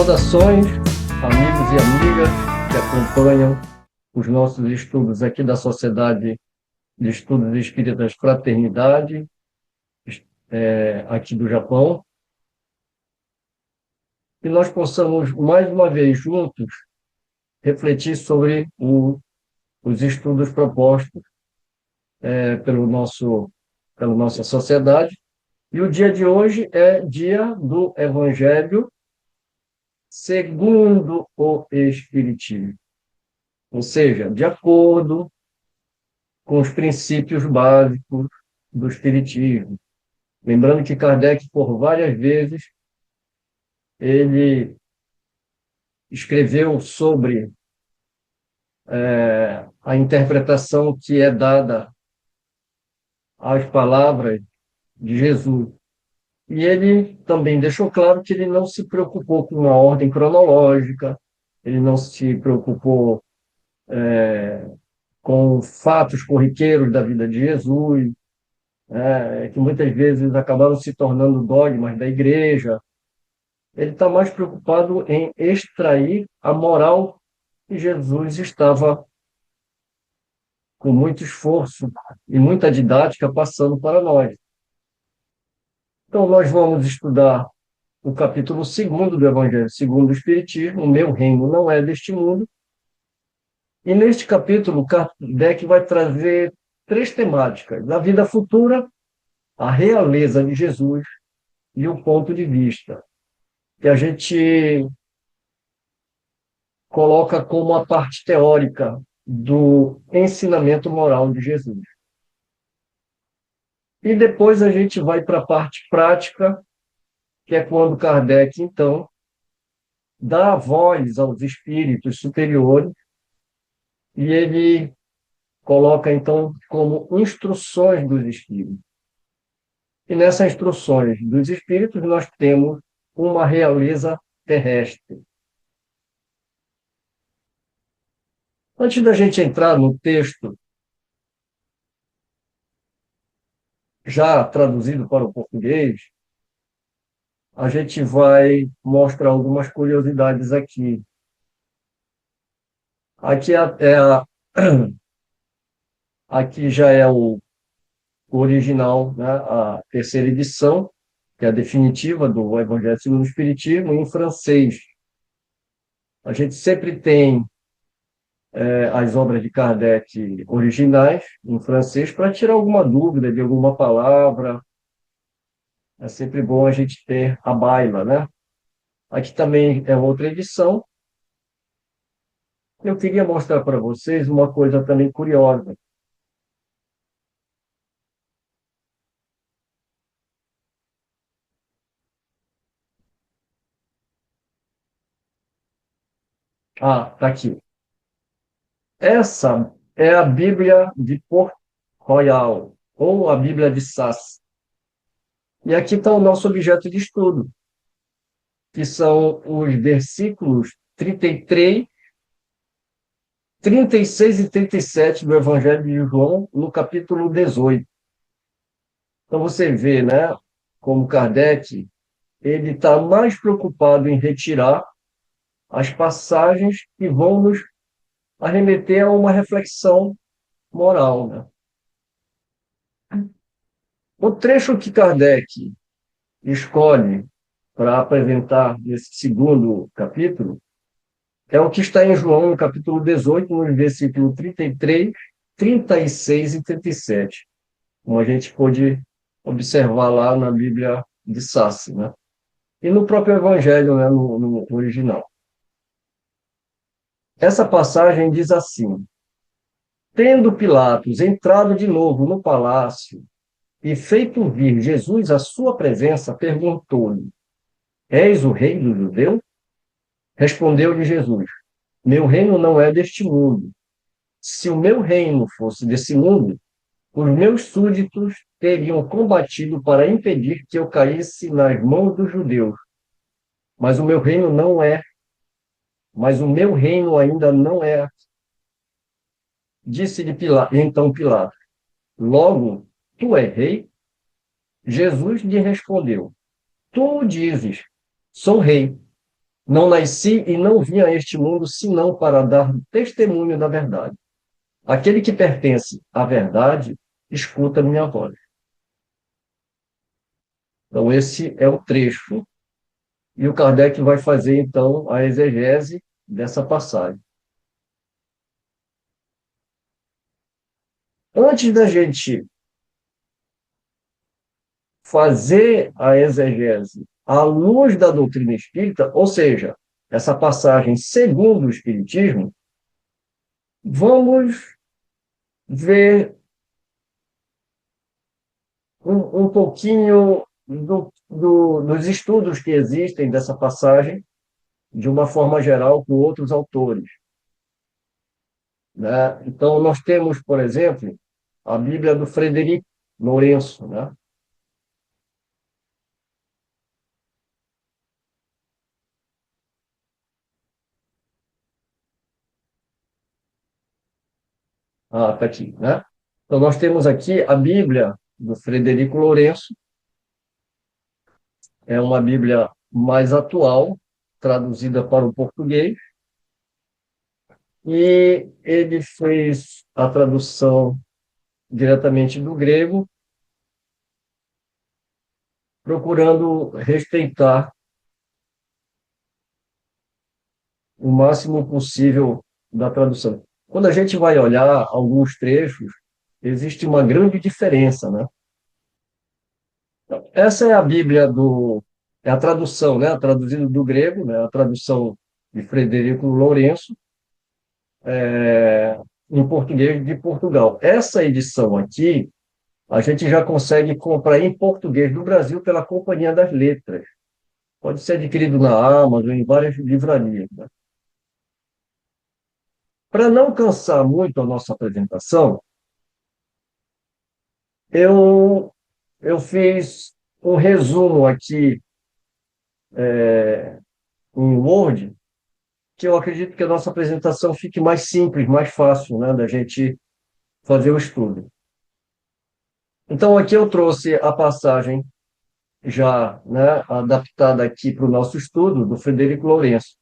Saudações, amigos e amigas que acompanham os nossos estudos aqui da Sociedade de Estudos Espíritas Fraternidade, aqui do Japão, e nós possamos, mais uma vez, juntos, refletir sobre os estudos propostos pela nossa sociedade. E o dia de hoje é dia do Evangelho segundo o Espiritismo, ou seja, de acordo com os princípios básicos do Espiritismo. Lembrando que Kardec, por várias vezes, ele escreveu sobre a interpretação que é dada às palavras de Jesus. E ele também deixou claro que ele não se preocupou com uma ordem cronológica, ele não se preocupou com fatos corriqueiros da vida de Jesus, que muitas vezes acabaram se tornando dogmas da igreja. Ele está mais preocupado em extrair a moral que Jesus estava, com muito esforço e muita didática, passando para nós. Então, nós vamos estudar o capítulo 2º do Evangelho segundo o Espiritismo, O Meu Reino Não É Deste Mundo. E neste capítulo, Kardec vai trazer 3 temáticas: a vida futura, a realeza de Jesus e o ponto de vista, que a gente coloca como a parte teórica do ensinamento moral de Jesus. E depois a gente vai para a parte prática, que é quando Kardec, então, dá voz aos espíritos superiores e ele coloca, então, como instruções dos espíritos. E nessas instruções dos espíritos nós temos uma realeza terrestre. Antes da gente entrar no texto, já traduzido para o português, a gente vai mostrar algumas curiosidades aqui. Aqui, aqui já é o original, né? A terceira edição, que é a definitiva do Evangelho segundo o Espiritismo, em francês. A gente sempre tem as obras de Kardec originais em francês para tirar alguma dúvida de alguma palavra. É sempre bom a gente ter a baila, né? Aqui também é outra edição. Eu queria mostrar para vocês uma coisa também curiosa. Ah, está aqui. Essa é a Bíblia de Port Royal, ou a Bíblia de Sassi. E aqui está o nosso objeto de estudo, que são os versículos 33, 36 e 37 do Evangelho de João, no capítulo 18. Então você vê, né, como Kardec ele está mais preocupado em retirar as passagens que vão nos arremeter a uma reflexão moral, né? O trecho que Kardec escolhe para apresentar nesse segundo capítulo é o que está em João, no capítulo 18, no versículo 33, 36 e 37, como a gente pôde observar lá na Bíblia de Sassi, né? E no próprio Evangelho, né, no original. Essa passagem diz assim: tendo Pilatos entrado de novo no palácio e feito vir Jesus à sua presença, perguntou-lhe: És o rei dos judeus? Respondeu-lhe Jesus: Meu reino não é deste mundo. Se o meu reino fosse desse mundo, os meus súditos teriam combatido para impedir que eu caísse nas mãos dos judeus. Mas o meu reino não é. Mas o meu reino ainda não é. Disse-lhe então Pilatos: Logo, tu és rei? Jesus lhe respondeu: Tu o dizes, sou rei. Não nasci e não vim a este mundo senão para dar testemunho da verdade. Aquele que pertence à verdade, escuta minha voz. Então, esse é o trecho. E o Kardec vai fazer, então, a exegese dessa passagem. Antes da gente fazer a exegese à luz da doutrina espírita, ou seja, essa passagem segundo o Espiritismo, vamos ver um pouquinho dos estudos que existem dessa passagem, de uma forma geral, com outros autores. Né? Então, nós temos, por exemplo, a Bíblia do Frederico Lourenço, né? Ah, está aqui, né? Então, nós temos aqui a Bíblia do Frederico Lourenço, é uma Bíblia mais atual, traduzida para o português, e ele fez a tradução diretamente do grego, procurando respeitar o máximo possível da tradução. Quando a gente vai olhar alguns trechos, existe uma grande diferença, né? Essa é a Bíblia é a tradução, né? A traduzida do grego, né? A tradução de Frederico Lourenço, em português de Portugal. Essa edição aqui, a gente já consegue comprar em português do Brasil pela Companhia das Letras. Pode ser adquirido na Amazon, em várias livrarias, né? Para não cansar muito a nossa apresentação, eu, eu fiz um resumo aqui em Word, que eu acredito que a nossa apresentação fique mais simples, mais fácil, né, da gente fazer o estudo. Então, aqui eu trouxe a passagem já, né, adaptada aqui para o nosso estudo, do Frederico Lourenço.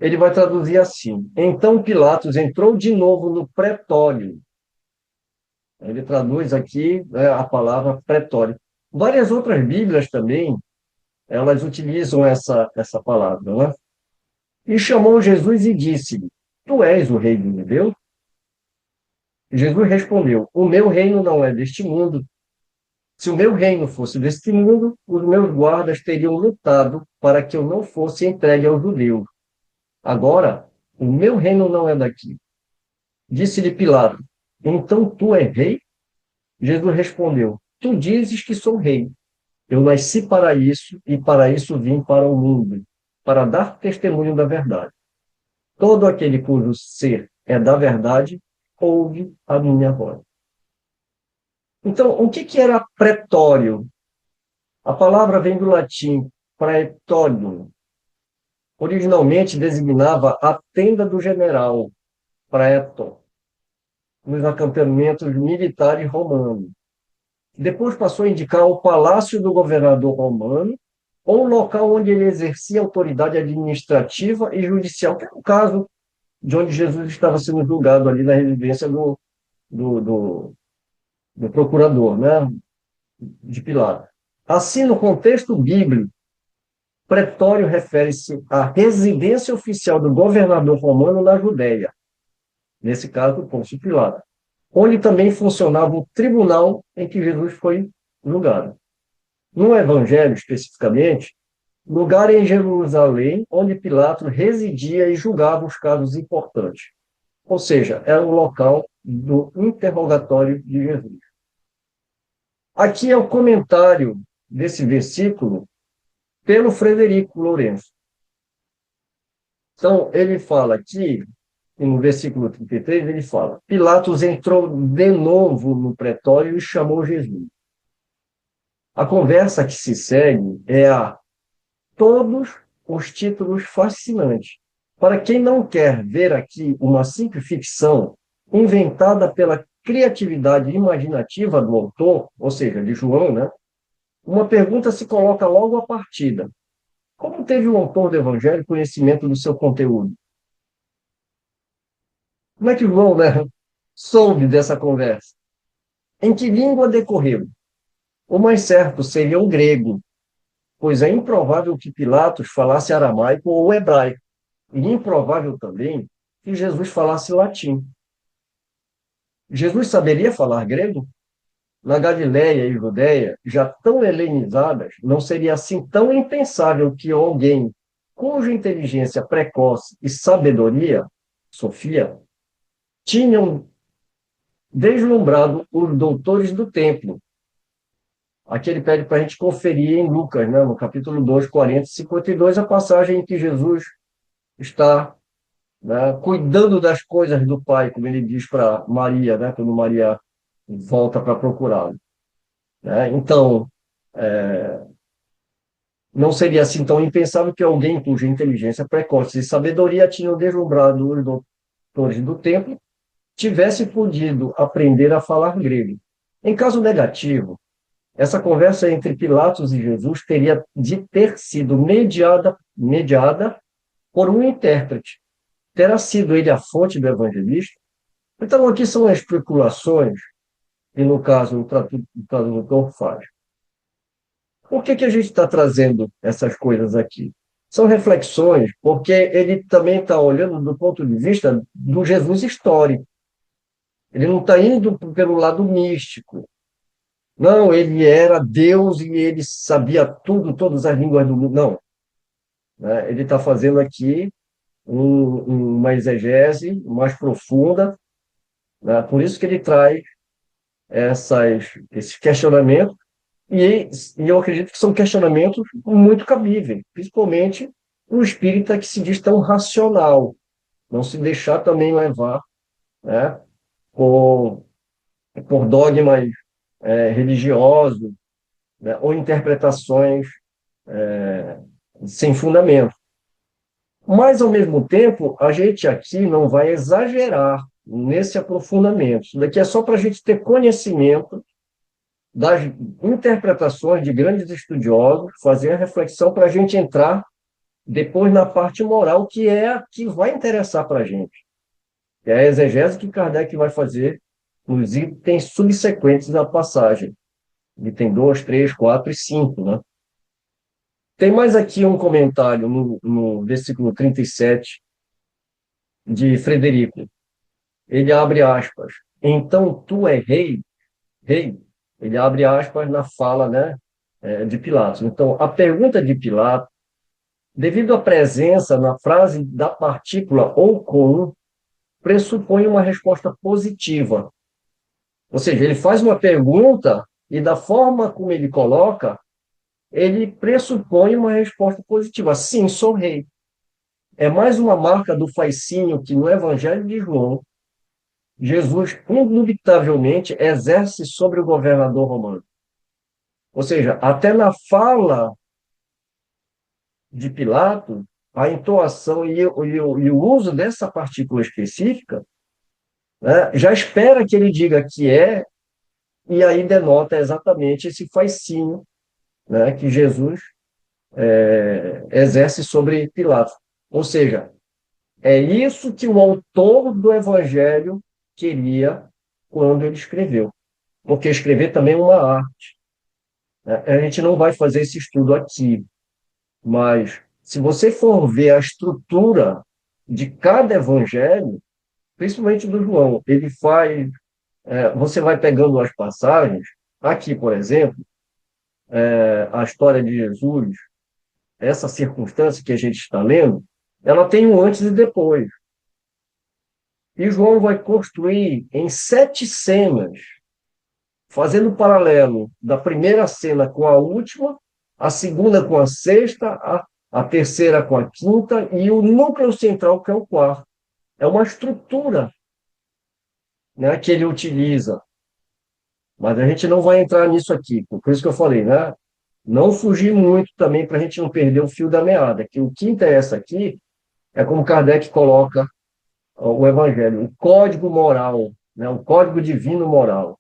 Ele vai traduzir assim: Então Pilatos entrou de novo no pretório. Ele traduz aqui, né, a palavra pretório. Várias outras Bíblias também, elas utilizam essa palavra, né? E chamou Jesus e disse-lhe: Tu és o rei dos judeus? Jesus respondeu: O meu reino não é deste mundo. Se o meu reino fosse deste mundo, os meus guardas teriam lutado para que eu não fosse entregue aos judeus. Agora, o meu reino não é daqui. Disse-lhe Pilatos: Então tu és rei? Jesus respondeu: Tu dizes que sou rei. Eu nasci para isso e para isso vim para o mundo, para dar testemunho da verdade. Todo aquele cujo ser é da verdade, ouve a minha voz. Então, o que era pretório? A palavra vem do latim praetorium. Originalmente designava a tenda do general, praetor, nos acampamentos militares romanos. Depois passou a indicar o palácio do governador romano, ou o local onde ele exercia autoridade administrativa e judicial, que é o caso de onde Jesus estava sendo julgado ali na residência do, do, do procurador, né, de Pilatos. Assim, no contexto bíblico, pretório refere-se à residência oficial do governador romano na Judéia, nesse caso, Pôncio Pilatos, onde também funcionava o tribunal em que Jesus foi julgado. No Evangelho, especificamente, lugar em Jerusalém onde Pilatos residia e julgava os casos importantes. Ou seja, era o local do interrogatório de Jesus. Aqui é o comentário desse versículo pelo Frederico Lourenço. Então, ele fala aqui, no versículo 33, ele fala: Pilatos entrou de novo no pretório e chamou Jesus. A conversa que se segue é a todos os títulos fascinantes. Para quem não quer ver aqui uma simples ficção inventada pela criatividade imaginativa do autor, ou seja, de João, né? Uma pergunta se coloca logo à partida. Como teve o autor do Evangelho conhecimento do seu conteúdo? Como é que João, né, soube dessa conversa? Em que língua decorreu? O mais certo seria o grego, pois é improvável que Pilatos falasse aramaico ou hebraico, e improvável também que Jesus falasse latim. Jesus saberia falar grego? Na Galiléia e Judéia, já tão helenizadas, não seria assim tão impensável que alguém cuja inteligência precoce e sabedoria, Sofia, tinham deslumbrado os doutores do templo. Aqui ele pede para a gente conferir em Lucas, né, no capítulo 2, 40 e 52, a passagem em que Jesus está, né, cuidando das coisas do Pai, como ele diz para Maria, né, quando Maria volta para procurá-lo. Né? Então, não seria assim tão impensável que alguém cuja inteligência precoce e sabedoria tinham deslumbrado os doutores do templo tivesse podido aprender a falar grego. Em caso negativo, essa conversa entre Pilatos e Jesus teria de ter sido mediada por um intérprete. Terá sido ele a fonte do evangelista? Então, aqui são as especulações, e no caso, o tradutor faz. Por que a gente está trazendo essas coisas aqui? São reflexões, porque ele também está olhando do ponto de vista do Jesus histórico. Ele não está indo pelo lado místico. Não, ele era Deus e ele sabia tudo, todas as línguas do mundo. Não. Né? Ele está fazendo aqui uma exegese mais profunda. Né? Por isso que ele traz esses questionamentos. E eu acredito que são questionamentos muito cabíveis, principalmente o espírita que se diz tão racional, não se deixar também levar, né, por, por dogmas religiosos, né, ou interpretações sem fundamento. Mas, ao mesmo tempo, a gente aqui não vai exagerar nesse aprofundamento. Isso daqui é só para a gente ter conhecimento das interpretações de grandes estudiosos, fazer a reflexão para a gente entrar depois na parte moral, que é a que vai interessar para a gente. É a exegese que Kardec vai fazer nos itens subsequentes da passagem. Item 2, 3, 4 e 5. Né? Tem mais aqui um comentário no versículo 37 de Frederico. Ele abre aspas. Então tu é rei, rei. Ele abre aspas na fala, né, de Pilatos. Então, a pergunta de Pilatos, devido à presença na frase da partícula ou com, pressupõe uma resposta positiva. Ou seja, ele faz uma pergunta e, da forma como ele coloca, ele pressupõe uma resposta positiva. Sim, sou rei. É mais uma marca do fascínio que, no Evangelho de João, Jesus, indubitavelmente, exerce sobre o governador romano. Ou seja, até na fala de Pilatos, a entoação e o uso dessa partícula específica, né, já espera que ele diga que é, e aí denota exatamente esse fascínio, né, que Jesus exerce sobre Pilatos. Ou seja, é isso que o autor do Evangelho queria quando ele escreveu. Porque escrever também é uma arte. Né? A gente não vai fazer esse estudo aqui, mas se você for ver a estrutura de cada evangelho, principalmente do João, ele faz, você vai pegando as passagens, aqui, por exemplo, a história de Jesus, essa circunstância que a gente está lendo, ela tem um antes e depois. E João vai construir em 7 cenas, fazendo paralelo da primeira cena com a última, a segunda com a sexta, a terceira com a quinta e o núcleo central, que é o quarto. É uma estrutura, né, que ele utiliza. Mas a gente não vai entrar nisso aqui, por isso que eu falei, né? Não fugir muito também para a gente não perder o fio da meada, que o que interessa aqui é como Kardec coloca o Evangelho, o código moral, né, o código divino moral.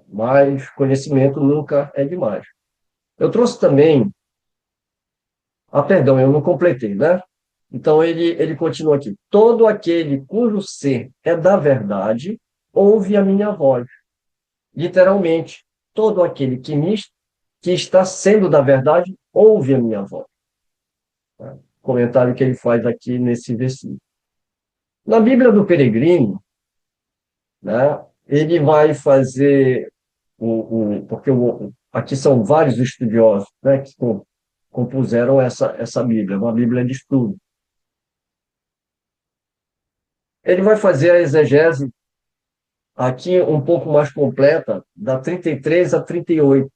Mas conhecimento nunca é demais. Eu trouxe também Ah, perdão, eu não completei, né? Então ele continua aqui. Todo aquele cujo ser é da verdade, ouve a minha voz. Literalmente, todo aquele que está sendo da verdade, ouve a minha voz. Tá? Comentário que ele faz aqui nesse versículo. Na Bíblia do Peregrino, né, ele vai fazer porque aqui são vários estudiosos, né, que compuseram essa Bíblia, uma Bíblia de estudo. Ele vai fazer a exegese aqui um pouco mais completa, da 33 a 38,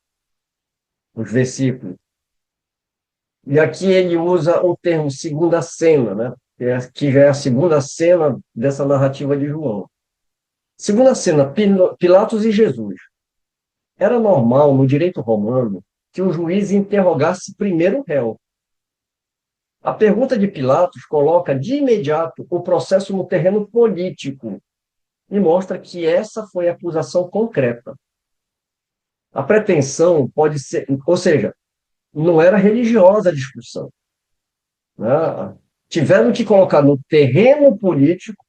os versículos. E aqui ele usa o termo segunda cena, né? Que já é a segunda cena dessa narrativa de João. Segunda cena, Pilatos e Jesus. Era normal, no direito romano, que o juiz interrogasse primeiro o réu. A pergunta de Pilatos coloca de imediato o processo no terreno político e mostra que essa foi a acusação concreta. A pretensão pode ser, ou seja, não era religiosa a discussão, né? Tiveram que colocar no terreno político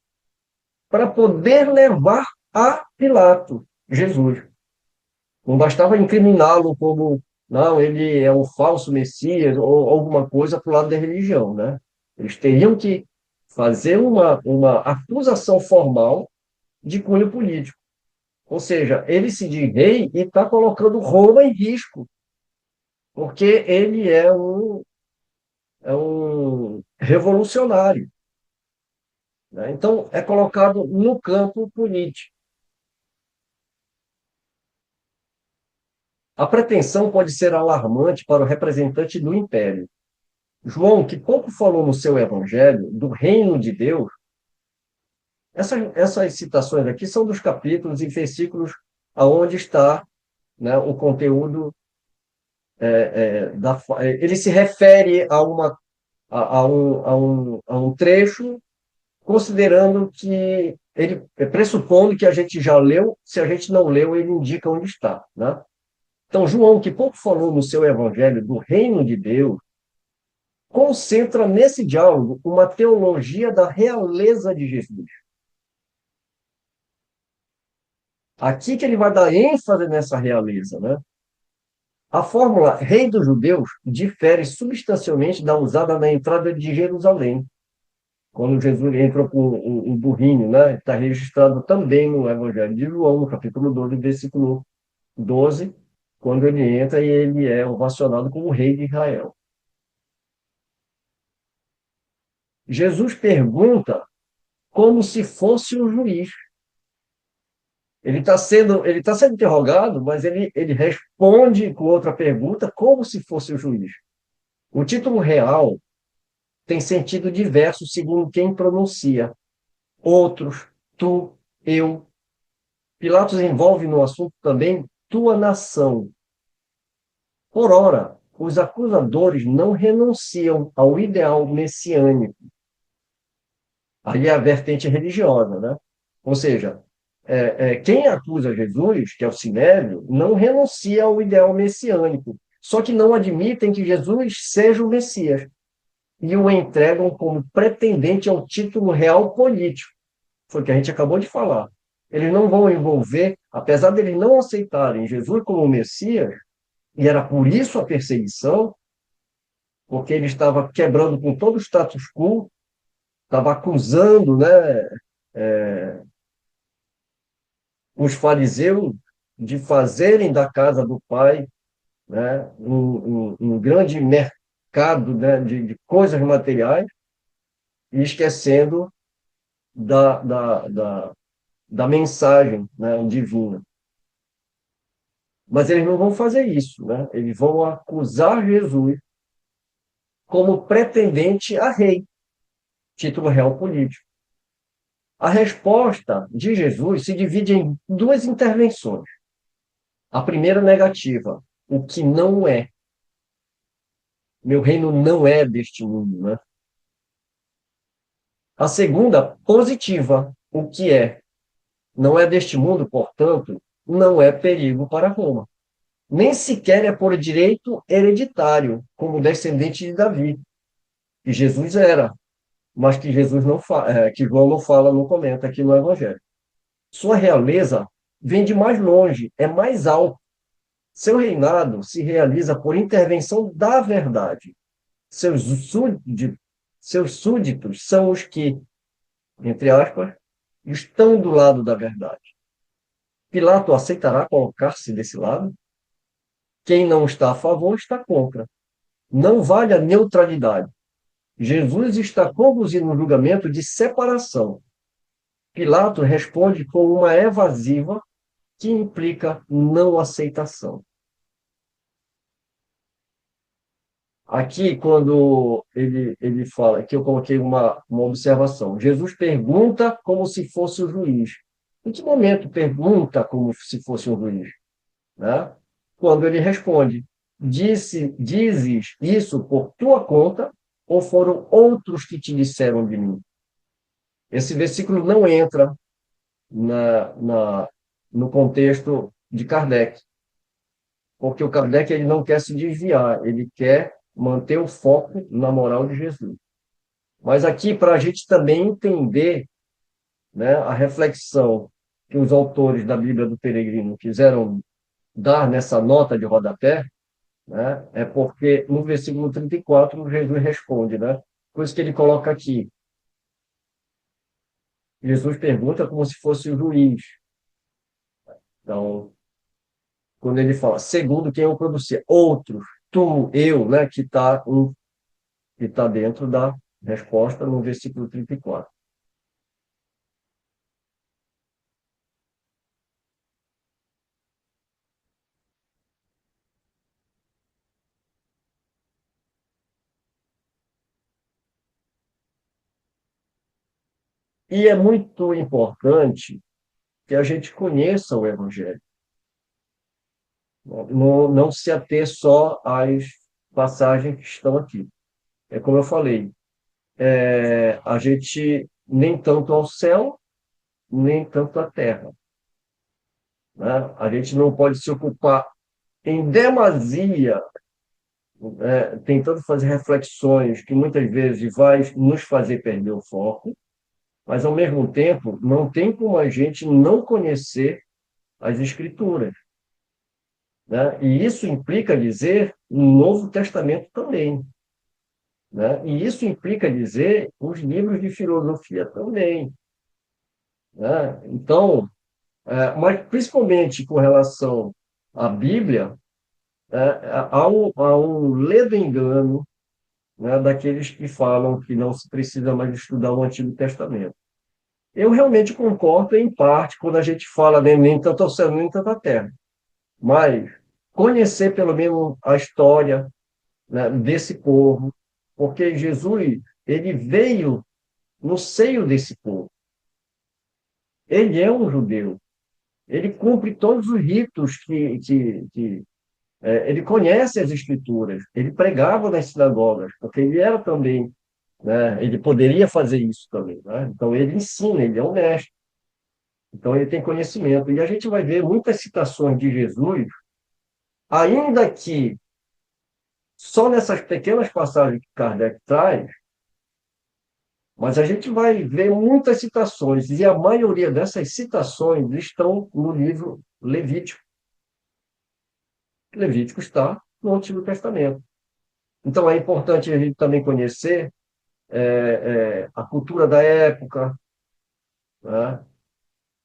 para poder levar a Pilato Jesus. Não bastava incriminá-lo como, não, ele é um falso Messias ou alguma coisa para o lado da religião, né? Eles teriam que fazer uma acusação formal de cunho político. Ou seja, ele se diz rei e está colocando Roma em risco, porque ele é um revolucionário, né? Então, é colocado no campo político. A pretensão pode ser alarmante para o representante do império. João, que pouco falou no seu evangelho do reino de Deus, essas citações aqui são dos capítulos e versículos aonde está, né, o conteúdo ele se refere a um trecho, considerando que ele pressupondo que a gente já leu, se a gente não leu, ele indica onde está, né? Então, João, que pouco falou no seu evangelho do reino de Deus, concentra nesse diálogo uma teologia da realeza de Jesus. Aqui que ele vai dar ênfase nessa realeza, né? A fórmula rei dos judeus difere substancialmente da usada na entrada de Jerusalém, quando Jesus entra com o burrinho, né? Está registrado também no Evangelho de João, no capítulo 12, versículo 12, quando ele entra e ele é ovacionado como rei de Israel. Jesus pergunta como se fosse um juiz. Ele tá sendo interrogado, mas ele responde com outra pergunta como se fosse o juiz. O título real tem sentido diverso segundo quem pronuncia. Outros, tu, eu. Pilatos envolve no assunto também tua nação. Por ora, os acusadores não renunciam ao ideal messiânico. Aí é a vertente religiosa, né? Ou seja, quem acusa Jesus, que é o Sinédrio, não renuncia ao ideal messiânico, só que não admitem que Jesus seja o Messias e o entregam como pretendente ao título real político. Foi o que a gente acabou de falar. Eles não vão envolver, apesar de eles não aceitarem Jesus como Messias, e era por isso a perseguição, porque ele estava quebrando com todo o status quo, estava acusando, né, os fariseus de fazerem da casa do Pai, né, um grande mercado, né, de coisas materiais, e esquecendo da mensagem, né, divina. Mas eles não vão fazer isso, né? Eles vão acusar Jesus como pretendente a rei, título real político. A resposta de Jesus se divide em duas intervenções. A primeira negativa, o que não é. Meu reino não é deste mundo, né? A segunda, positiva, o que é. Não é deste mundo, portanto, não é perigo para Roma. Nem sequer é por direito hereditário, como descendente de Davi, que Jesus era, mas que Jesus não que João não fala, não comenta aqui no Evangelho. Sua realeza vem de mais longe, é mais alto. Seu reinado se realiza por intervenção da verdade. Seus súditos, seus súditos são os que, entre aspas, estão do lado da verdade. Pilato aceitará colocar-se desse lado? Quem não está a favor está contra. Não vale a neutralidade. Jesus está conduzindo um julgamento de separação. Pilato responde com uma evasiva que implica não aceitação. Aqui, quando ele fala, que eu coloquei uma observação, Jesus pergunta como se fosse o juiz. Em que momento pergunta como se fosse um juiz? Né? Quando ele responde, dizes isso por tua conta ou foram outros que te disseram de mim? Esse versículo não entra no contexto de Kardec, porque o Kardec ele não quer se desviar, ele quer manter o foco na moral de Jesus. Mas aqui, para a gente também entender, né, a reflexão que os autores da Bíblia do Peregrino quiseram dar nessa nota de rodapé, né, é porque no versículo 34 Jesus responde, né? Coisa que ele coloca aqui. Jesus pergunta como se fosse o juiz. Então, quando ele fala, segundo quem eu produzia, outros, tu, eu, né, que tá dentro da resposta no versículo 34. E é muito importante que a gente conheça o Evangelho, não se ater só às passagens que estão aqui. É como eu falei, a gente nem tanto ao céu, nem tanto à terra. Né? A gente não pode se ocupar em demasia, tentando fazer reflexões que muitas vezes vai nos fazer perder o foco, mas ao mesmo tempo não tem como a gente não conhecer as Escrituras. Né? E isso implica dizer o Novo Testamento também. Né? E isso implica dizer os livros de filosofia também. Né? Então, mas principalmente com relação à Bíblia, há um ledo engano, né, daqueles que falam que não se precisa mais estudar o Antigo Testamento. Eu realmente concordo em parte quando a gente fala, né, nem tanto ao céu, nem tanto à terra. Mas conhecer pelo menos a história, né, desse povo, porque Jesus ele veio no seio desse povo. Ele é um judeu. Ele cumpre todos os ritos ele conhece as escrituras. Ele pregava nas sinagogas, porque ele era também, né, ele poderia fazer isso também. Né? Então ele ensina, ele é um mestre. Então ele tem conhecimento. E a gente vai ver muitas citações de Jesus, ainda que só nessas pequenas passagens que Kardec traz, mas a gente vai ver muitas citações, e a maioria dessas citações estão no livro Levítico. Levítico está no Antigo Testamento. Então é importante a gente também conhecer a cultura da época, né?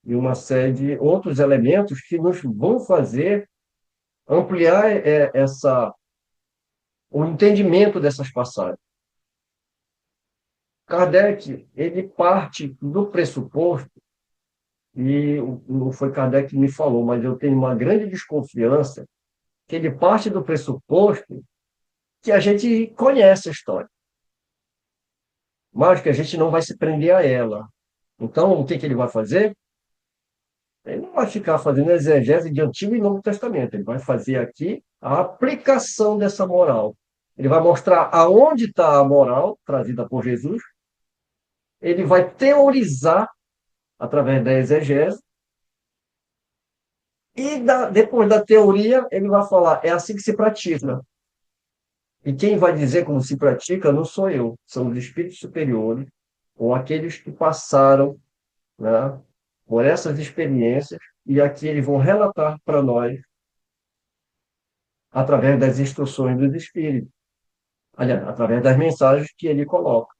E uma série de outros elementos que nos vão fazer ampliar o entendimento dessas passagens. Kardec, ele parte do pressuposto, e não foi Kardec que me falou, mas eu tenho uma grande desconfiança, que ele parte do pressuposto que a gente conhece a história, mas que a gente não vai se prender a ela. Então, o que que ele vai fazer? Ele não vai ficar fazendo exegese de Antigo e Novo Testamento, ele vai fazer aqui a aplicação dessa moral. Ele vai mostrar aonde está a moral trazida por Jesus, ele vai teorizar através da exegese, E depois da teoria, ele vai falar, é assim que se pratica. E quem vai dizer como se pratica não sou eu, são os espíritos superiores, ou aqueles que passaram, né, por essas experiências, e aqui eles vão relatar para nós através das instruções dos espíritos, aliás, através das mensagens que ele coloca.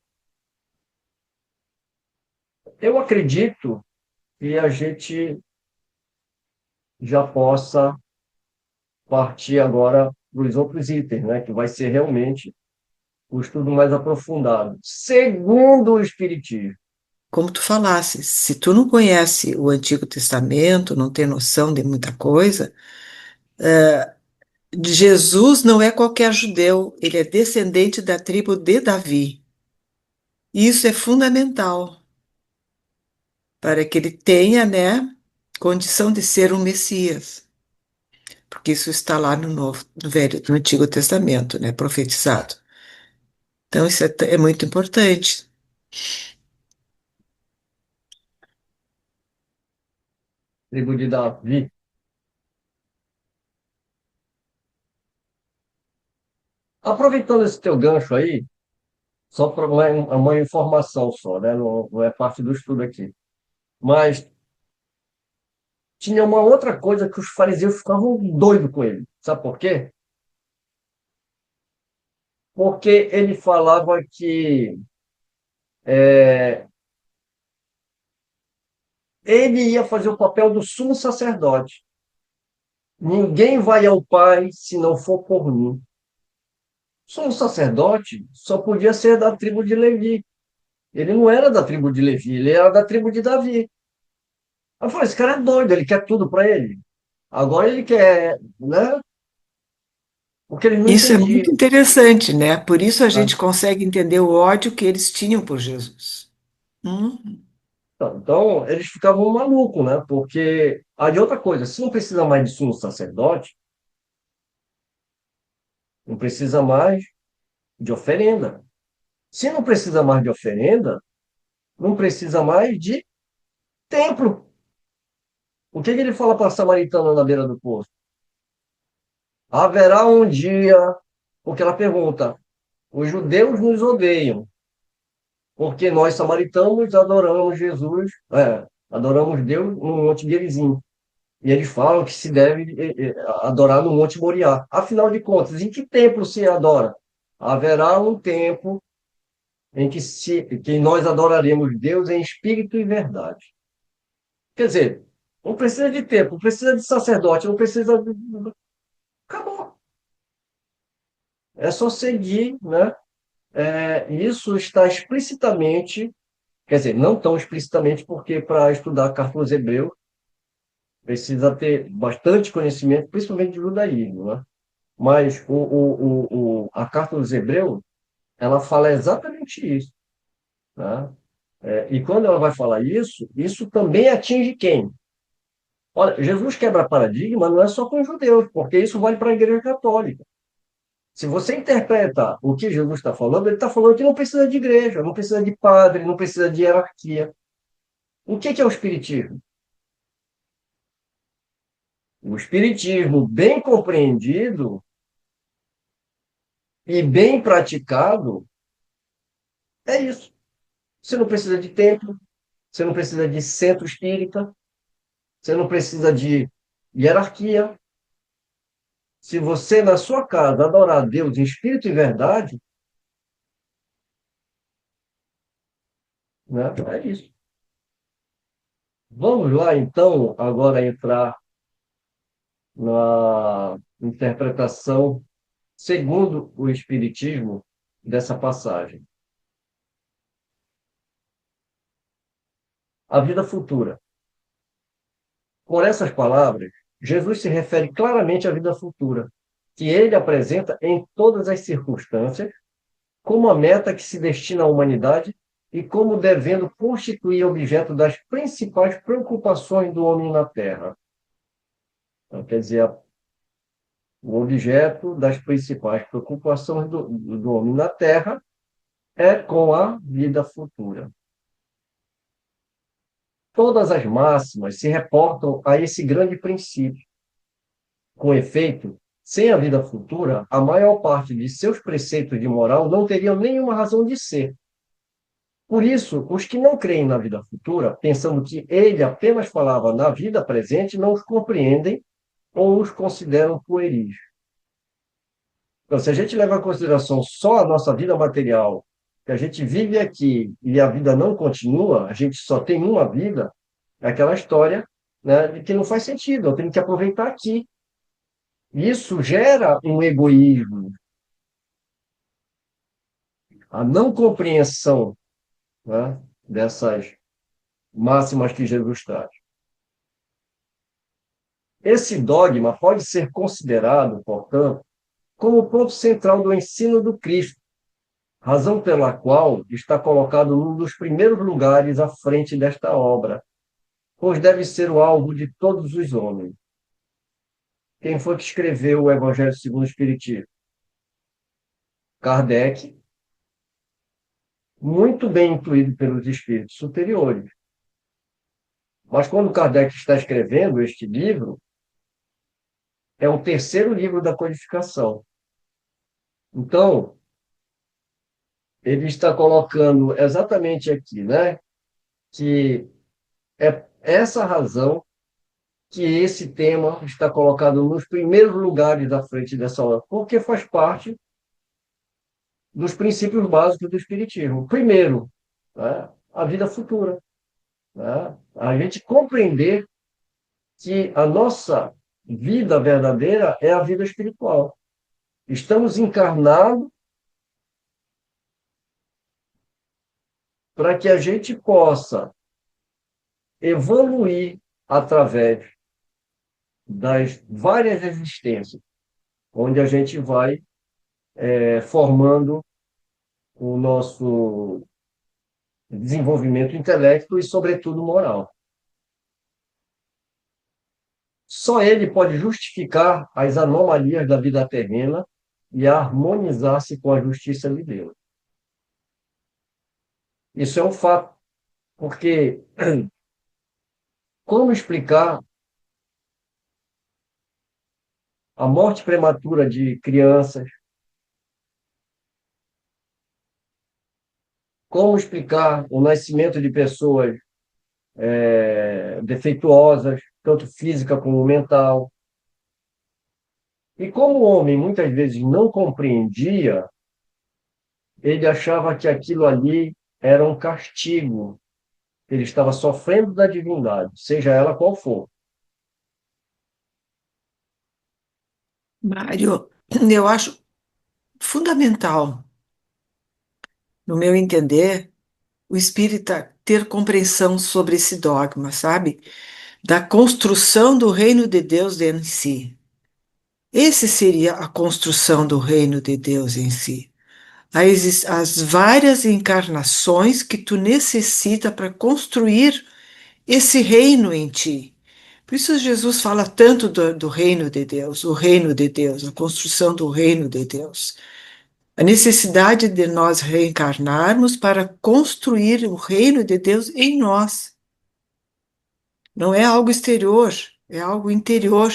Eu acredito que a gente já possa partir agora para os outros itens, né, que vai ser realmente o estudo mais aprofundado, segundo o Espiritismo. Como tu falasse, se tu não conhece o Antigo Testamento, não tem noção de muita coisa, Jesus não é qualquer judeu, ele é descendente da tribo de Davi. E isso é fundamental para que ele tenha, né, condição de ser um Messias, porque isso está lá no Novo, no Velho, no Antigo Testamento, né, profetizado. Então isso é muito importante. Tribo de Davi. Aproveitando esse teu gancho aí, só para uma informação só, né? Não, não é parte do estudo aqui. Mas tinha uma outra coisa que os fariseus ficavam doidos com ele. Sabe por quê? Porque ele falava que ele ia fazer o papel do sumo sacerdote. Ninguém vai ao Pai se não for por mim. Sumo sacerdote só podia ser da tribo de Levi. Ele não era da tribo de Levi, ele era da tribo de Davi. Aí eu falei, esse cara é doido, ele quer tudo para ele. Agora ele quer, né? Porque ele não Isso é muito entendia. interessante, né? Por isso a Né? gente consegue entender o ódio que eles tinham por Jesus. Então, eles ficavam malucos, né? Porque aí outra coisa, se não precisa mais de sumo sacerdote, não precisa mais de oferenda. Se não precisa mais de oferenda, não precisa mais de templo. O que que ele fala para a samaritana na beira do poço? Haverá um dia, porque ela pergunta, os judeus nos odeiam, porque nós samaritanos adoramos Jesus, adoramos Deus no Monte Gerizim. E eles falam que se deve adorar no Monte Moriá. Afinal de contas, em que templo se adora? Haverá um tempo em que nós adoraremos Deus em espírito e verdade. Quer dizer, não precisa de templo, não precisa de sacerdote, não precisa. Acabou. É só seguir, né? Isso está explicitamente, quer dizer, não tão explicitamente, porque para estudar a carta aos Hebreus precisa ter bastante conhecimento, principalmente de judaísmo, né? Mas a carta dos Hebreus, ela fala exatamente isso, né? E quando ela vai falar isso, isso também atinge quem? Olha, Jesus quebra paradigma não é só com os judeus, porque isso vale para a Igreja Católica. Se você interpreta o que Jesus está falando, ele está falando que não precisa de igreja, não precisa de padre, não precisa de hierarquia. O que é o Espiritismo? O Espiritismo, bem compreendido e bem praticado, é isso. Você não precisa de templo, você não precisa de centro espírita, você não precisa de hierarquia. Se você, na sua casa, adorar a Deus em espírito e verdade, né, é isso. Vamos lá, então, agora entrar na interpretação segundo o Espiritismo dessa passagem. A vida futura. Com essas palavras, Jesus se refere claramente à vida futura, que ele apresenta em todas as circunstâncias como a meta que se destina à humanidade e como devendo constituir objeto das principais preocupações do homem na Terra. Então, quer dizer, o objeto das principais preocupações do homem na Terra é com a vida futura. todas as máximas se reportam a esse grande princípio. Com efeito, sem a vida futura, a maior parte de seus preceitos de moral não teriam nenhuma razão de ser. Por isso, os que não creem na vida futura, pensando que ele apenas falava na vida presente, não os compreendem ou os consideram pueris. Então, se a gente leva em consideração só a nossa vida material, que a gente vive aqui e a vida não continua, a gente só tem uma vida, é aquela história, né, de que não faz sentido, eu tenho que aproveitar aqui. Isso gera um egoísmo, a não compreensão, né, dessas máximas que Jesus traz. Esse dogma pode ser considerado, portanto, como o ponto central do ensino do Cristo, razão pela qual está colocado num dos primeiros lugares à frente desta obra, pois deve ser o alvo de todos os homens. Quem foi que escreveu o Evangelho segundo o Espiritismo? Kardec, muito bem intuído pelos espíritos superiores. Mas quando Kardec está escrevendo este livro, é o terceiro livro da codificação. Então, ele está colocando exatamente aqui, né, que é essa razão que esse tema está colocado nos primeiros lugares da frente dessa obra, porque faz parte dos princípios básicos do Espiritismo. Primeiro, né, a vida futura. Né? A gente compreender que a nossa vida verdadeira é a vida espiritual. Estamos encarnados para que a gente possa evoluir através das várias existências, onde a gente vai formando o nosso desenvolvimento intelecto e, sobretudo, moral. Só ele pode justificar as anomalias da vida terrena e harmonizar-se com a justiça de Deus. Isso é um fato, porque como explicar a morte prematura de crianças? Como explicar o nascimento de pessoas defeituosas, tanto física como mental? E como o homem muitas vezes não compreendia, ele achava que aquilo ali era um castigo. Ele estava sofrendo da divindade, seja ela qual for. Mário, eu acho fundamental, no meu entender, o espírita ter compreensão sobre esse dogma, sabe? Da construção do reino de Deus em si. Esse seria a construção do reino de Deus em si. As várias encarnações que tu necessita para construir esse reino em ti. Por isso Jesus fala tanto do reino de Deus, o reino de Deus, a construção do reino de Deus. A necessidade de nós reencarnarmos para construir o reino de Deus em nós. Não é algo exterior, é algo interior.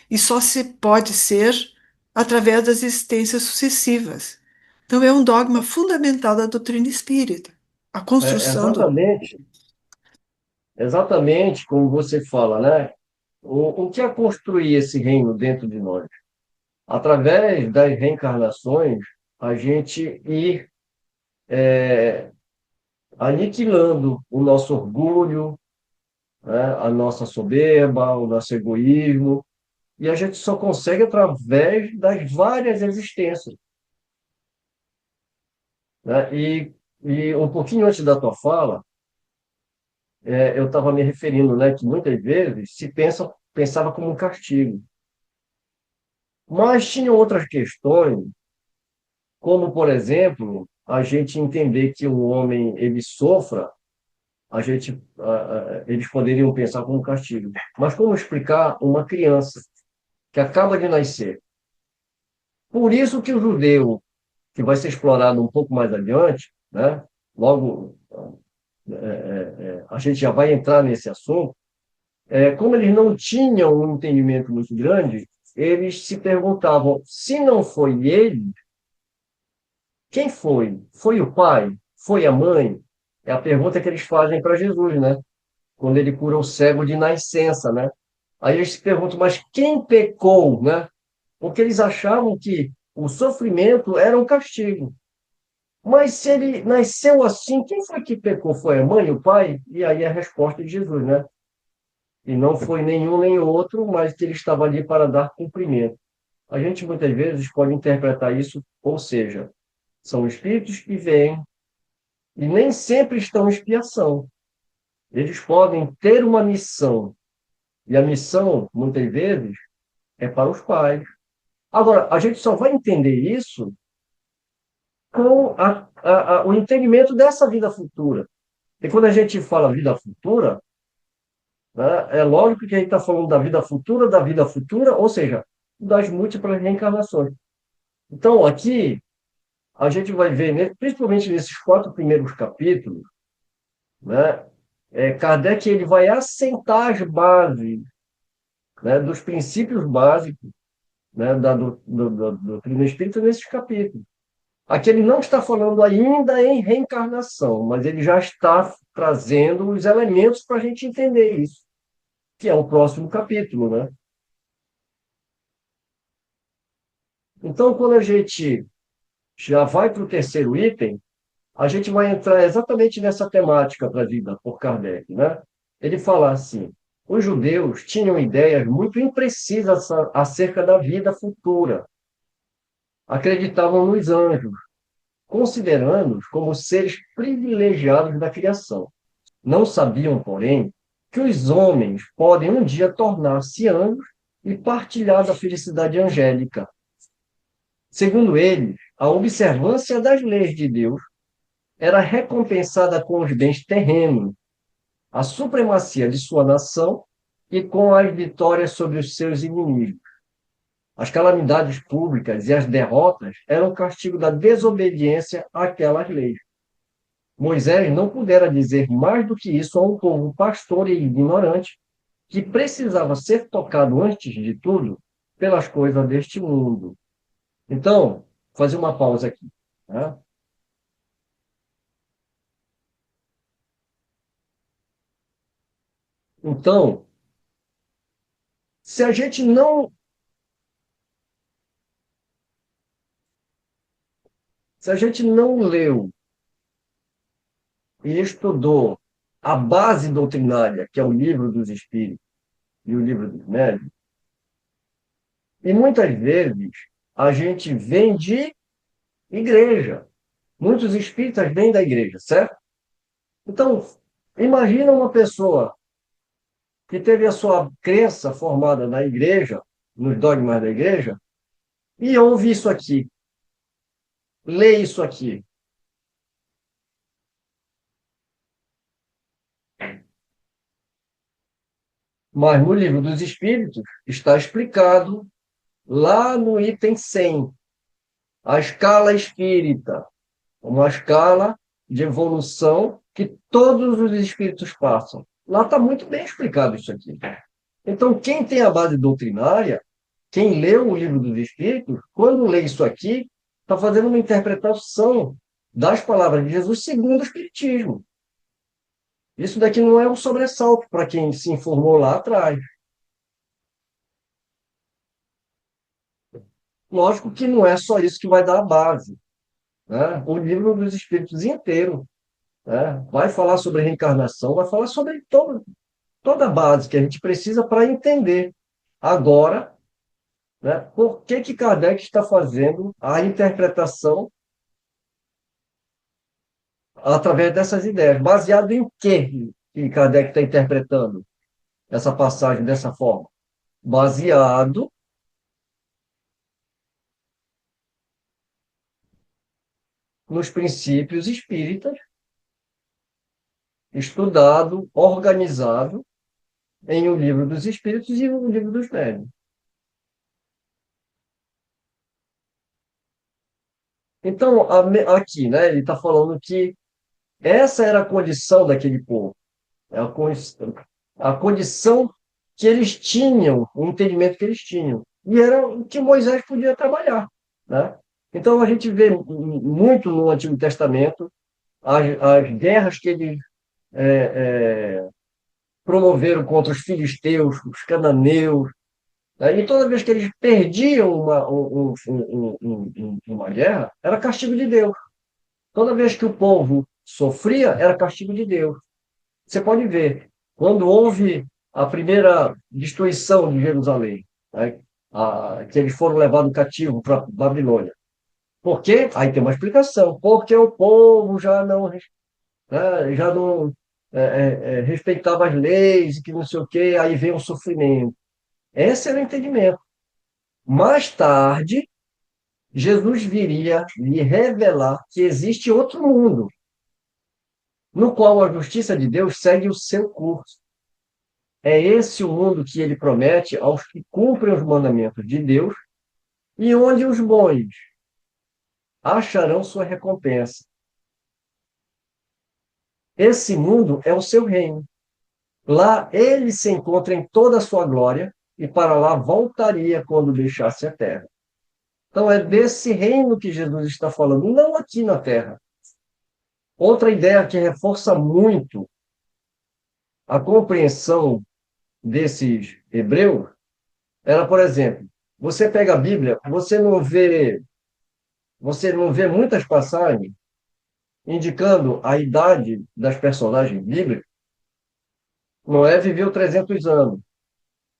E só se pode ser através das existências sucessivas. Então, é um dogma fundamental da doutrina espírita. A É construção do. exatamente como você fala, né? O que é construir esse reino dentro de nós? Através das reencarnações, a gente ir aniquilando o nosso orgulho, né? A nossa soberba, o nosso egoísmo, e a gente só consegue através das várias existências. Né? E um pouquinho antes da tua fala, eu estava me referindo, né, que muitas vezes pensava como um castigo. Mas tinha outras questões, como, por exemplo, a gente entender que o homem ele sofra, eles poderiam pensar como um castigo. Mas como explicar uma criança que acaba de nascer? Por isso que o judeu, que vai ser explorado um pouco mais adiante, né, logo a gente já vai entrar nesse assunto, como eles não tinham um entendimento muito grande, eles se perguntavam, se não foi ele, quem foi? Foi o pai? Foi a mãe? É a pergunta que eles fazem para Jesus, né? Quando ele cura o cego de nascença, né? Aí eles se perguntam, mas quem pecou, né? Porque eles achavam que o sofrimento era um castigo. Mas se ele nasceu assim, quem foi que pecou? Foi a mãe, o pai? E aí a resposta de Jesus, né? E não foi nenhum nem outro, mas que ele estava ali para dar cumprimento. A gente muitas vezes pode interpretar isso, ou seja, são espíritos que vêm e nem sempre estão em expiação. Eles podem ter uma missão, e a missão, muitas vezes, é para os pais. Agora, a gente só vai entender isso com o entendimento dessa vida futura. E quando a gente fala vida futura, né, é lógico que a gente está falando da vida futura, ou seja, das múltiplas reencarnações. Então, aqui, a gente vai ver, principalmente nesses 4 primeiros capítulos, né, Kardec ele vai assentar as bases, né, dos princípios básicos, né, da doutrina espírita nesses capítulos. Aqui ele não está falando ainda em reencarnação, mas ele já está trazendo os elementos para a gente entender isso, que é o próximo capítulo, né? Então, quando a gente já vai para o terceiro item, a gente vai entrar exatamente nessa temática trazida por Kardec, né? Ele fala assim: os judeus tinham ideias muito imprecisas acerca da vida futura. Acreditavam nos anjos, considerando-os como seres privilegiados da criação. Não sabiam, porém, que os homens podem um dia tornar-se anjos e partilhar da felicidade angélica. Segundo eles, a observância das leis de Deus era recompensada com os bens terrenos, a supremacia de sua nação e com as vitórias sobre os seus inimigos. As calamidades públicas e as derrotas eram castigo da desobediência àquelas leis. Moisés não pudera dizer mais do que isso a um povo pastor e ignorante que precisava ser tocado antes de tudo pelas coisas deste mundo. Então, fazer uma pausa aqui. Né? Então, se a gente não, se a gente não leu e estudou a base doutrinária, que é o livro dos Espíritos e o livro dos Médiuns, e muitas vezes a gente vem de igreja. Muitos espíritas vêm da igreja, certo? Então, imagina uma pessoa que teve a sua crença formada na igreja, nos dogmas da igreja, e ouve isso aqui, lê isso aqui. Mas no livro dos Espíritos está explicado lá no item 100, a escala espírita, uma escala de evolução que todos os espíritos passam. Lá está muito bem explicado isso aqui. Então, quem tem a base doutrinária, quem leu o livro dos Espíritos, quando lê isso aqui, está fazendo uma interpretação das palavras de Jesus segundo o Espiritismo. Isso daqui não é um sobressalto para quem se informou lá atrás. Lógico que não é só isso que vai dar a base. Né? O livro dos Espíritos inteiro, né? Vai falar sobre reencarnação, vai falar sobre toda a base que a gente precisa para entender. Agora, né, por que que Kardec está fazendo a interpretação através dessas ideias? Baseado em quê que Kardec está interpretando essa passagem dessa forma? Baseado nos princípios espíritas, estudado, organizado em O Livro dos Espíritos e O Livro dos Médiuns. Então, aqui, né, ele está falando que Essa era a condição daquele povo. É a condição que eles tinham, o entendimento que eles tinham. E era o que Moisés podia trabalhar, né? Então, a gente vê muito no Antigo Testamento as guerras que eles promoveram contra os filisteus, os cananeus, né? E toda vez que eles perdiam uma guerra, era castigo de Deus. Toda vez que o povo sofria, era castigo de Deus. Você pode ver, quando houve a primeira destruição de Jerusalém, né, que eles foram levados cativo para Babilônia. Por quê? Aí tem uma explicação. Porque o povo já não respeitava as leis, e que não sei o quê, aí vem o sofrimento. Esse era o entendimento. Mais tarde, Jesus viria lhe revelar que existe outro mundo, no qual a justiça de Deus segue o seu curso. É esse o mundo que ele promete aos que cumprem os mandamentos de Deus e onde os bons acharão sua recompensa. Esse mundo é o seu reino. Lá ele se encontra em toda a sua glória e para lá voltaria quando deixasse a terra. Então é desse reino que Jesus está falando, não aqui na terra. Outra ideia que reforça muito a compreensão desses hebreus era, por exemplo, você pega a Bíblia, você não vê muitas passagens indicando a idade das personagens bíblicas. Noé viveu 300 anos.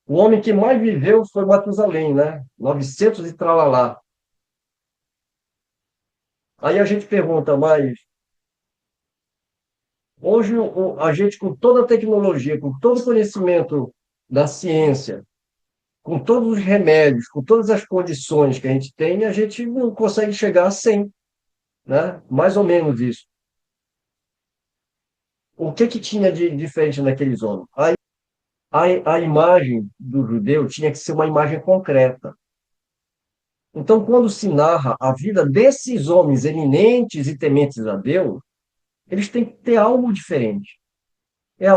O homem que mais viveu foi Matusalém, né? 900 e tralalá. Aí a gente pergunta, mas hoje a gente, com toda a tecnologia, com todo o conhecimento da ciência, com todos os remédios, com todas as condições que a gente tem, a gente não consegue chegar a 100, né? Mais ou menos isso. O que tinha de diferente naqueles homens? A imagem do judeu tinha que ser uma imagem concreta. Então, quando se narra a vida desses homens eminentes e tementes a Deus, eles têm que ter algo diferente. É a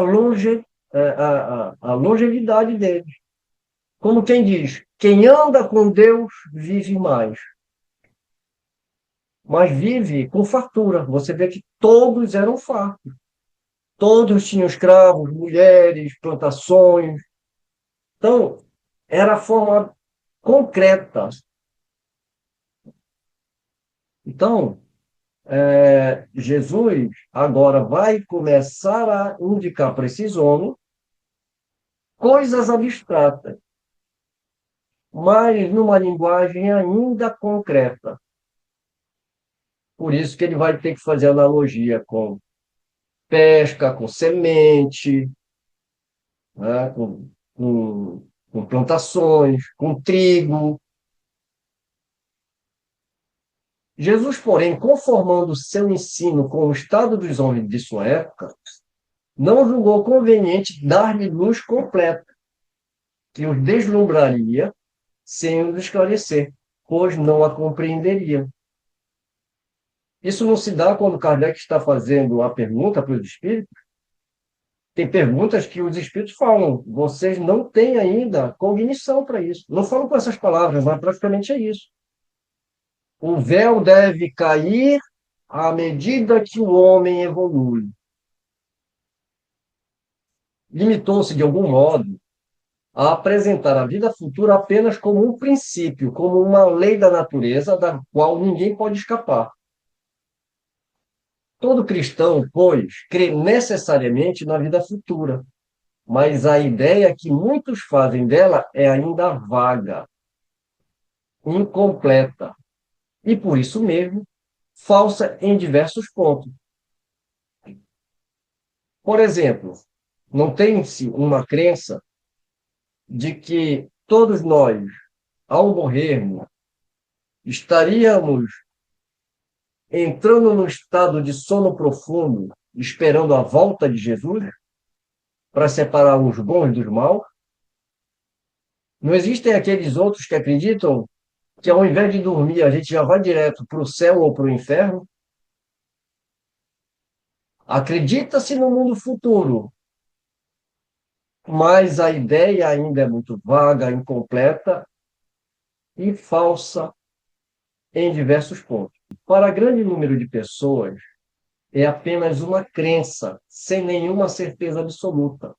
longevidade deles. Como quem diz, quem anda com Deus vive mais, mas vive com fartura. Você vê que todos eram fartos. Todos tinham escravos, mulheres, plantações. Então, era a forma concreta. Então, Jesus agora vai começar a indicar para esses homens coisas abstratas, mas numa linguagem ainda concreta. Por isso que ele vai ter que fazer analogia com pesca, com semente, né, com plantações, com trigo. Jesus, porém, conformando seu ensino com o estado dos homens de sua época, não julgou conveniente dar-lhe luz completa, que os deslumbraria sem os esclarecer, pois não a compreenderiam. Isso não se dá quando Kardec está fazendo a pergunta para os espíritos. Tem perguntas que os espíritos falam, vocês não têm ainda cognição para isso. Não falam com essas palavras, mas praticamente é isso. O véu deve cair à medida que o homem evolui. Limitou-se, de algum modo, a apresentar a vida futura apenas como um princípio, como uma lei da natureza da qual ninguém pode escapar. Todo cristão, pois, crê necessariamente na vida futura, mas a ideia que muitos fazem dela é ainda vaga, incompleta e, por isso mesmo, falsa em diversos pontos. Por exemplo, não tem-se uma crença de que todos nós, ao morrermos, estaríamos entrando num estado de sono profundo, esperando a volta de Jesus para separar os bons dos maus. Não existem aqueles outros que acreditam que ao invés de dormir, a gente já vai direto para o céu ou para o inferno. Acredita-se no mundo futuro, mas a ideia ainda é muito vaga, incompleta e falsa em diversos pontos. Para grande número de pessoas, é apenas uma crença, sem nenhuma certeza absoluta.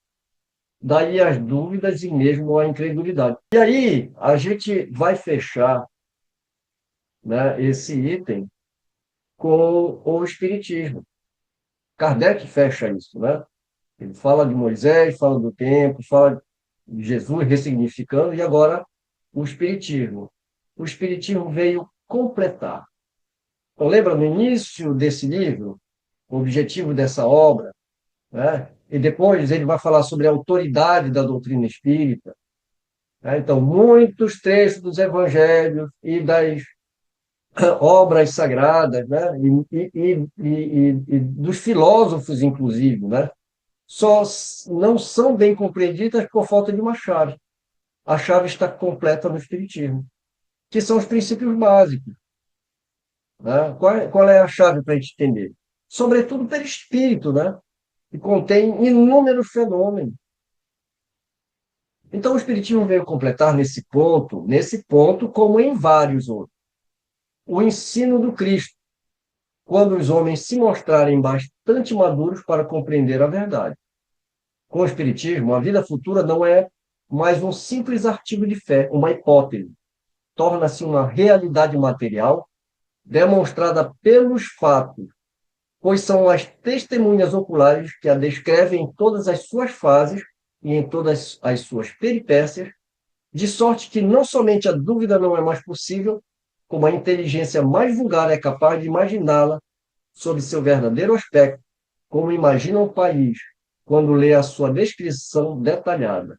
Daí as dúvidas e mesmo a incredulidade. E aí, a gente vai fechar, né, esse item com o Espiritismo. Kardec fecha isso, né? Ele fala de Moisés, fala do tempo, fala de Jesus ressignificando, e agora o Espiritismo. O Espiritismo veio completar. Então, lembra no início desse livro, o objetivo dessa obra, né? E depois ele vai falar sobre a autoridade da doutrina espírita, né? Então, muitos trechos dos evangelhos e das obras sagradas, né? E dos filósofos, inclusive, né? Só não são bem compreendidas por falta de uma chave. A chave está completa no Espiritismo, que são os princípios básicos. Né? Qual é a chave para a gente entender? Sobretudo pelo Espírito, né? Que contém inúmeros fenômenos. Então, o Espiritismo veio completar nesse ponto, como em vários outros, o ensino do Cristo, quando os homens se mostrarem bastante maduros para compreender a verdade. Com o Espiritismo, a vida futura não é mais um simples artigo de fé, uma hipótese. Torna-se uma realidade material demonstrada pelos fatos, pois são as testemunhas oculares que a descrevem em todas as suas fases e em todas as suas peripécias, de sorte que não somente a dúvida não é mais possível, como a inteligência mais vulgar é capaz de imaginá-la sob seu verdadeiro aspecto, como imagina um país quando lê a sua descrição detalhada.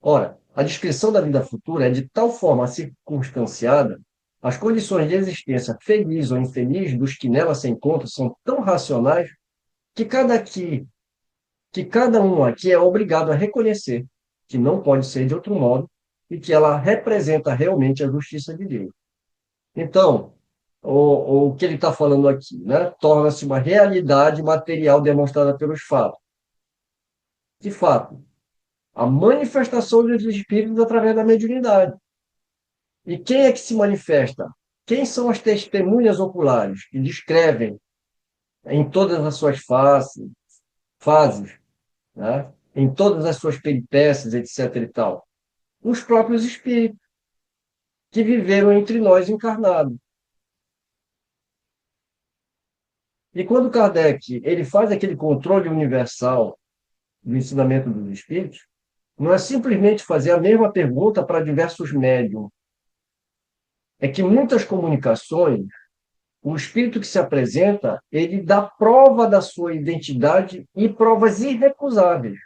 Ora, a descrição da vida futura é de tal forma circunstanciada, as condições de existência feliz ou infeliz dos que nela se encontram são tão racionais que cada um aqui é obrigado a reconhecer que não pode ser de outro modo e que ela representa realmente a justiça de Deus. Então, o que ele está falando aqui, né, torna-se uma realidade material demonstrada pelos fatos. De fato, a manifestação dos espíritos através da mediunidade. E quem é que se manifesta? Quem são as testemunhas oculares que descrevem em todas as suas fases, né? Em todas as suas peripécias, etc. e tal? Os próprios espíritos que viveram entre nós encarnados. E quando Kardec ele faz aquele controle universal do ensinamento dos espíritos, não é simplesmente fazer a mesma pergunta para diversos médiums. É que muitas comunicações, o espírito que se apresenta, ele dá prova da sua identidade e provas irrecusáveis.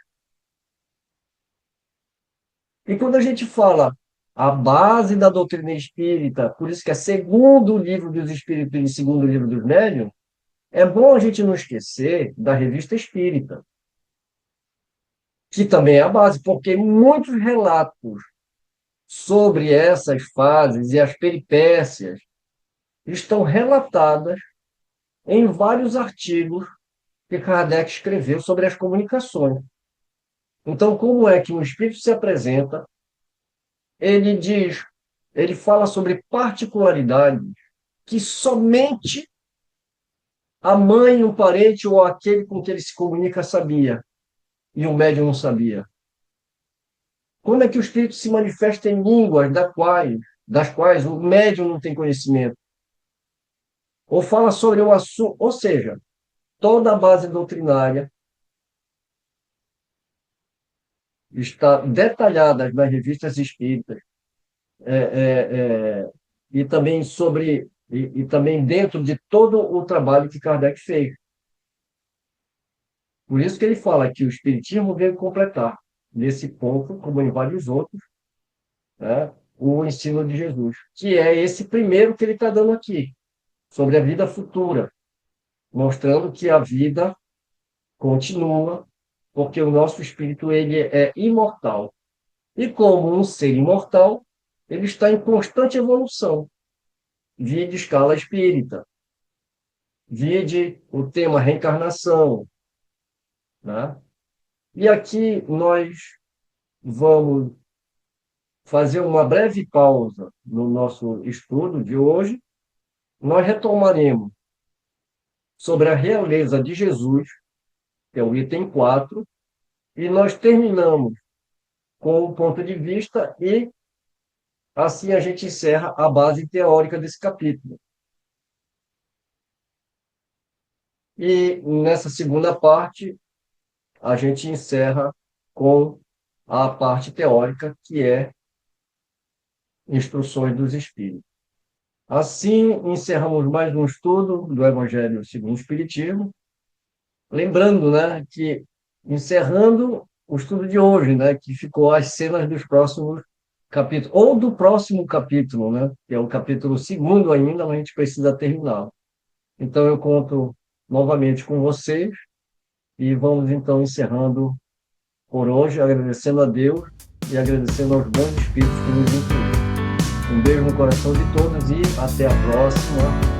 E quando a gente fala a base da doutrina espírita, por isso que é segundo livro dos espíritos e segundo livro dos médiuns, é bom a gente não esquecer da Revista Espírita, que também é a base, porque muitos relatos sobre essas fases e as peripécias estão relatadas em vários artigos que Kardec escreveu sobre as comunicações. Então, como é que um espírito se apresenta? Ele diz, ele fala sobre particularidades que somente a mãe, o parente ou aquele com que ele se comunica sabia, e o médium não sabia. Como é que o espírito se manifesta em línguas das quais o médium não tem conhecimento? Ou fala sobre um assunto, ou seja, toda a base doutrinária está detalhada nas revistas espíritas, é, e também e também dentro de todo o trabalho que Kardec fez. Por isso que ele fala que o Espiritismo veio completar, nesse ponto, como em vários outros, né, o ensino de Jesus, que é esse primeiro que ele está dando aqui, sobre a vida futura, mostrando que a vida continua, porque o nosso espírito ele é imortal. E como um ser imortal, ele está em constante evolução, via de escala espírita. Vide o tema reencarnação, né? E aqui nós vamos fazer uma breve pausa no nosso estudo de hoje. Nós retomaremos sobre a realeza de Jesus, que é o item 4, e nós terminamos com o ponto de vista e assim a gente encerra a base teórica desse capítulo. E nessa segunda parte, a gente encerra com a parte teórica, que é Instruções dos Espíritos. Assim, encerramos mais um estudo do Evangelho segundo o Espiritismo. Lembrando, né, que encerrando o estudo de hoje, né, que ficou as cenas dos próximos capítulos, ou do próximo capítulo, né, que é o capítulo 2 ainda, mas a gente precisa terminar. Então, eu conto novamente com vocês e vamos então encerrando por hoje, agradecendo a Deus e agradecendo aos bons espíritos que nos incluíram. Um beijo no coração de todos e até a próxima.